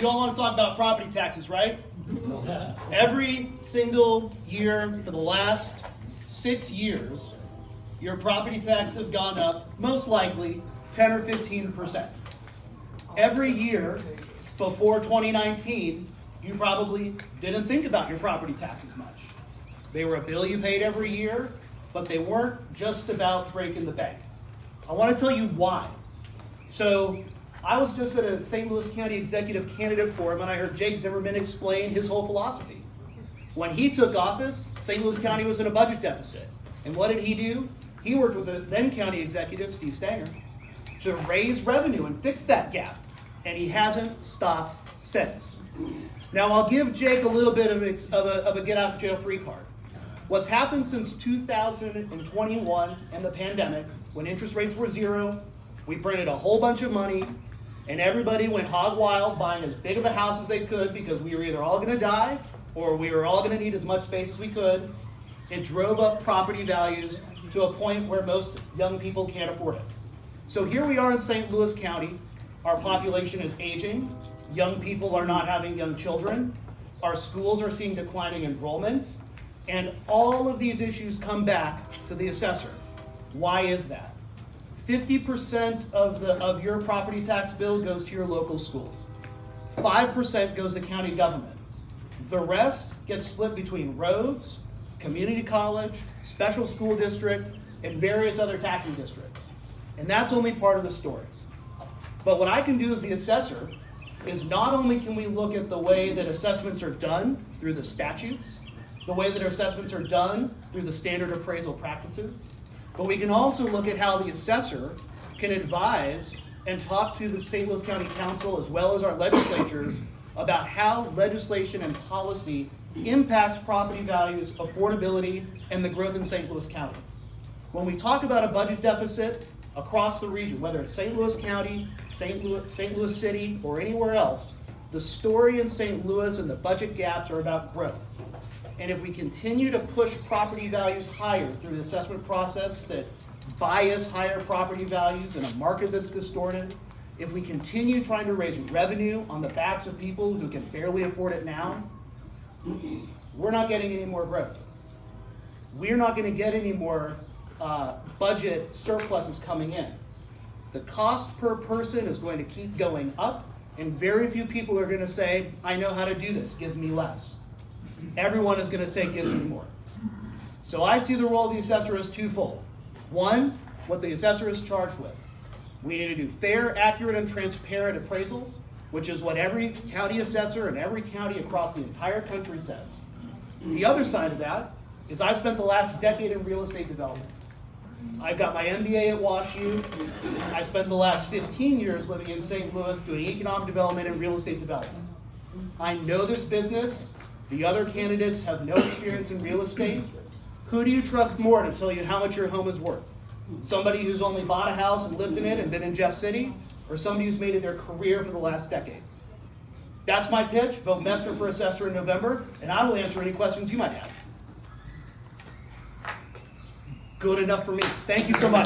you all want to talk about property taxes, right? Every single year for the last 6 years, your property taxes have gone up, most likely 10 or 15%. Every year before 2019, you probably didn't think about your property taxes much. They were a bill you paid every year, but they weren't just about breaking the bank. I want to tell you why. So I was just at a St. Louis County Executive Candidate Forum, and I heard Jake Zimmerman explain his whole philosophy. When he took office, St. Louis County was in a budget deficit. And what did he do? He worked with the then county executive, Steve Stanger, to raise revenue and fix that gap. And he hasn't stopped since. Now, I'll give Jake a little bit of a get-out-of-jail-free card. What's happened since 2021 and the pandemic, when interest rates were zero, we printed a whole bunch of money, and everybody went hog wild buying as big of a house as they could because we were either all going to die or we were all going to need as much space as we could. It drove up property values to a point where most young people can't afford it. So here we are in St. Louis County. Our population is aging. Young people are not having young children. Our schools are seeing declining enrollment. And all of these issues come back to the assessor. Why is that? 50% of your property tax bill goes to your local schools. 5% goes to county government. The rest gets split between roads, community college, special school district, and various other taxing districts. And that's only part of the story. But what I can do as the assessor is not only can we look at the way that assessments are done through the statutes, the way that our assessments are done through the standard appraisal practices, but we can also look at how the assessor can advise and talk to the St. Louis County Council as well as our legislatures about how legislation and policy impacts property values, affordability, and the growth in St. Louis County. When we talk about a budget deficit across the region, whether it's St. Louis County, St. Louis City, or anywhere else, the story in St. Louis and the budget gaps are about growth. And if we continue to push property values higher through the assessment process that bias higher property values in a market that's distorted, if we continue trying to raise revenue on the backs of people who can barely afford it now, we're not getting any more growth. We're not going to get any more budget surpluses coming in. The cost per person is going to keep going up, and very few people are going to say, I know how to do this, give me less. Everyone is going to say, give me more. So I see the role of the assessor as twofold. One, what the assessor is charged with. We need to do fair, accurate, and transparent appraisals, which is what every county assessor and every county across the entire country says. The other side of that is I've spent the last decade in real estate development. I've got my MBA at WashU. I spent the last 15 years living in St. Louis doing economic development and real estate development. I know this business. The other candidates have no experience in real estate. Who do you trust more to tell you how much your home is worth? Somebody who's only bought a house and lived in it and been in Jeff City, or somebody who's made it their career for the last decade? That's my pitch. Vote Mester for assessor in November, and I will answer any questions you might have. Good enough for me. Thank you so much.